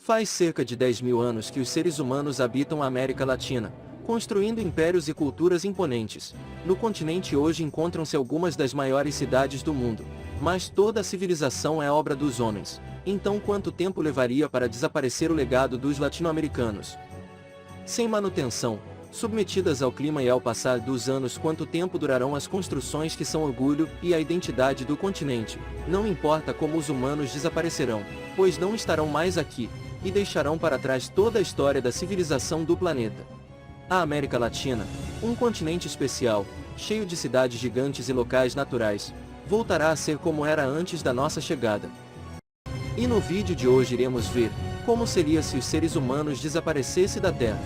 Faz cerca de 10 mil anos que os seres humanos habitam a América Latina, construindo impérios e culturas imponentes. No continente hoje encontram-se algumas das maiores cidades do mundo, mas toda a civilização é obra dos homens. Então quanto tempo levaria para desaparecer o legado dos latino-americanos? Sem manutenção, submetidas ao clima e ao passar dos anos, quanto tempo durarão as construções que são orgulho e a identidade do continente? Não importa como os humanos desaparecerão, pois não estarão mais aqui, e deixarão para trás toda a história da civilização do planeta. A América Latina, um continente especial, cheio de cidades gigantes e locais naturais, voltará a ser como era antes da nossa chegada. E no vídeo de hoje iremos ver como seria se os seres humanos desaparecessem da Terra.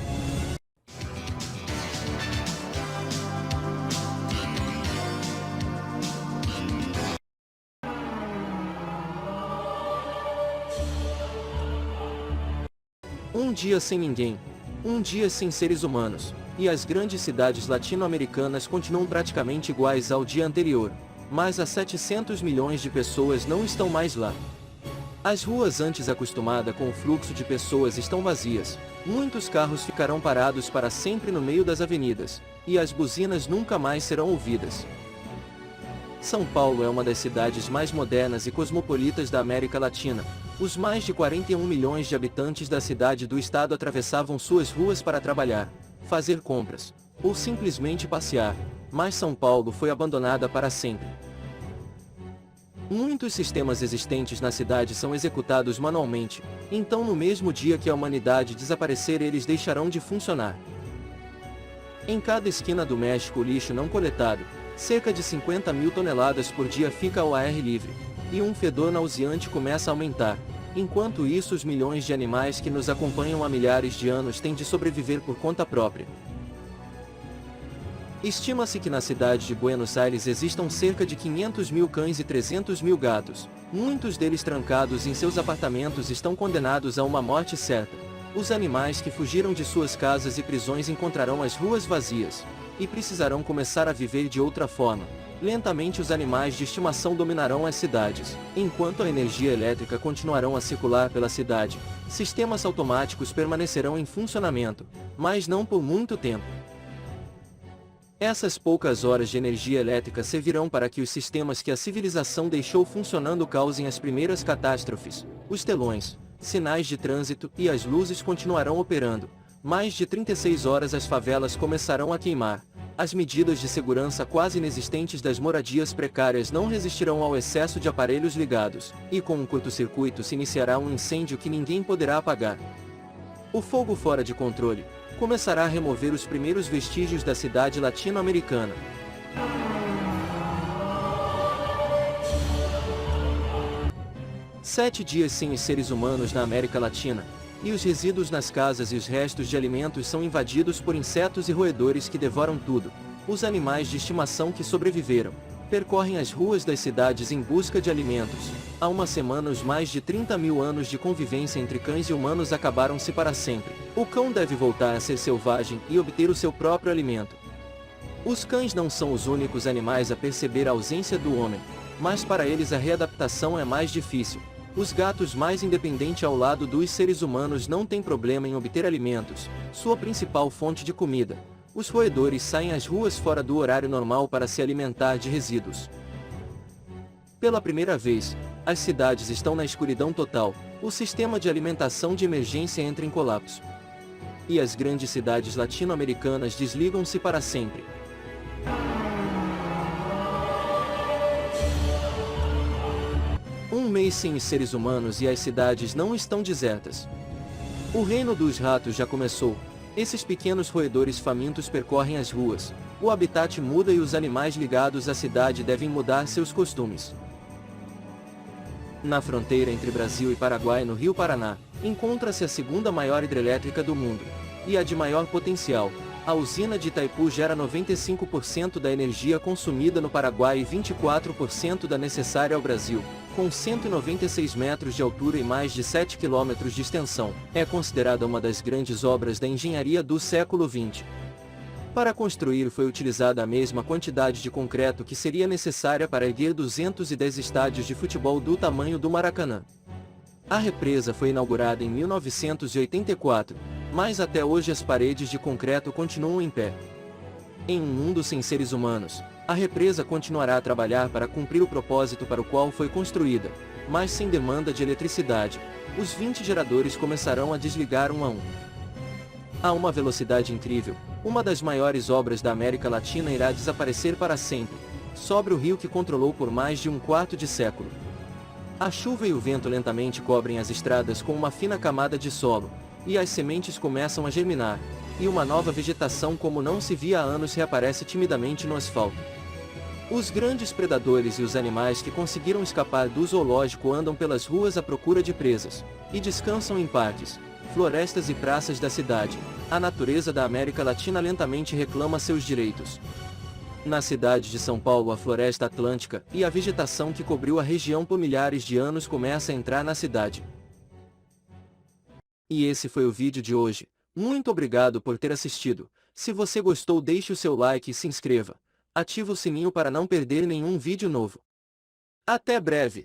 Um dia sem ninguém, um dia sem seres humanos, e as grandes cidades latino-americanas continuam praticamente iguais ao dia anterior, mas há 700 milhões de pessoas não estão mais lá. As ruas antes acostumadas com o fluxo de pessoas estão vazias, muitos carros ficarão parados para sempre no meio das avenidas, e as buzinas nunca mais serão ouvidas. São Paulo é uma das cidades mais modernas e cosmopolitas da América Latina. Os mais de 41 milhões de habitantes da cidade do estado atravessavam suas ruas para trabalhar, fazer compras, ou simplesmente passear, mas São Paulo foi abandonada para sempre. Muitos sistemas existentes na cidade são executados manualmente, então no mesmo dia que a humanidade desaparecer eles deixarão de funcionar. Em cada esquina do México o lixo não coletado, cerca de 50 mil toneladas por dia fica ao ar livre, e um fedor nauseante começa a aumentar. Enquanto isso os milhões de animais que nos acompanham há milhares de anos têm de sobreviver por conta própria. Estima-se que na cidade de Buenos Aires existam cerca de 500 mil cães e 300 mil gatos. Muitos deles trancados em seus apartamentos estão condenados a uma morte certa. Os animais que fugiram de suas casas e prisões encontrarão as ruas vazias, e precisarão começar a viver de outra forma. Lentamente os animais de estimação dominarão as cidades, enquanto a energia elétrica continuarão a circular pela cidade. Sistemas automáticos permanecerão em funcionamento, mas não por muito tempo. Essas poucas horas de energia elétrica servirão para que os sistemas que a civilização deixou funcionando causem as primeiras catástrofes. Os telões, sinais de trânsito e as luzes continuarão operando. Mais de 36 horas as favelas começarão a queimar. As medidas de segurança quase inexistentes das moradias precárias não resistirão ao excesso de aparelhos ligados, e com um curto-circuito se iniciará um incêndio que ninguém poderá apagar. O fogo fora de controle começará a remover os primeiros vestígios da cidade latino-americana. Sete dias sem os seres humanos na América Latina, e os resíduos nas casas e os restos de alimentos são invadidos por insetos e roedores que devoram tudo. Os animais de estimação que sobreviveram percorrem as ruas das cidades em busca de alimentos. Há uma semana os mais de 30 mil anos de convivência entre cães e humanos acabaram-se para sempre. O cão deve voltar a ser selvagem e obter o seu próprio alimento. Os cães não são os únicos animais a perceber a ausência do homem, mas para eles a readaptação é mais difícil. Os gatos mais independentes ao lado dos seres humanos não têm problema em obter alimentos, sua principal fonte de comida. Os roedores saem às ruas fora do horário normal para se alimentar de resíduos. Pela primeira vez, as cidades estão na escuridão total, o sistema de alimentação de emergência entra em colapso. E as grandes cidades latino-americanas desligam-se para sempre. Um mês sem os seres humanos e as cidades não estão desertas. O reino dos ratos já começou. Esses pequenos roedores famintos percorrem as ruas. O habitat muda e os animais ligados à cidade devem mudar seus costumes. Na fronteira entre Brasil e Paraguai, no Rio Paraná, encontra-se a segunda maior hidrelétrica do mundo, e a de maior potencial. A usina de Itaipu gera 95% da energia consumida no Paraguai e 24% da necessária ao Brasil. Com 196 metros de altura e mais de 7 quilômetros de extensão, é considerada uma das grandes obras da engenharia do século XX. Para construir foi utilizada a mesma quantidade de concreto que seria necessária para erguer 210 estádios de futebol do tamanho do Maracanã. A represa foi inaugurada em 1984, mas até hoje as paredes de concreto continuam em pé. Em um mundo sem seres humanos, a represa continuará a trabalhar para cumprir o propósito para o qual foi construída, mas sem demanda de eletricidade. Os 20 geradores começarão a desligar um a um. A uma velocidade incrível, uma das maiores obras da América Latina irá desaparecer para sempre, sobre o rio que controlou por mais de um quarto de século. A chuva e o vento lentamente cobrem as estradas com uma fina camada de solo, e as sementes começam a germinar, e uma nova vegetação como não se via há anos reaparece timidamente no asfalto. Os grandes predadores e os animais que conseguiram escapar do zoológico andam pelas ruas à procura de presas, e descansam em parques, florestas e praças da cidade. A natureza da América Latina lentamente reclama seus direitos. Na cidade de São Paulo, a floresta atlântica e a vegetação que cobriu a região por milhares de anos começa a entrar na cidade. E esse foi o vídeo de hoje. Muito obrigado por ter assistido. Se você gostou, deixe o seu like e se inscreva. Ative o sininho para não perder nenhum vídeo novo. Até breve!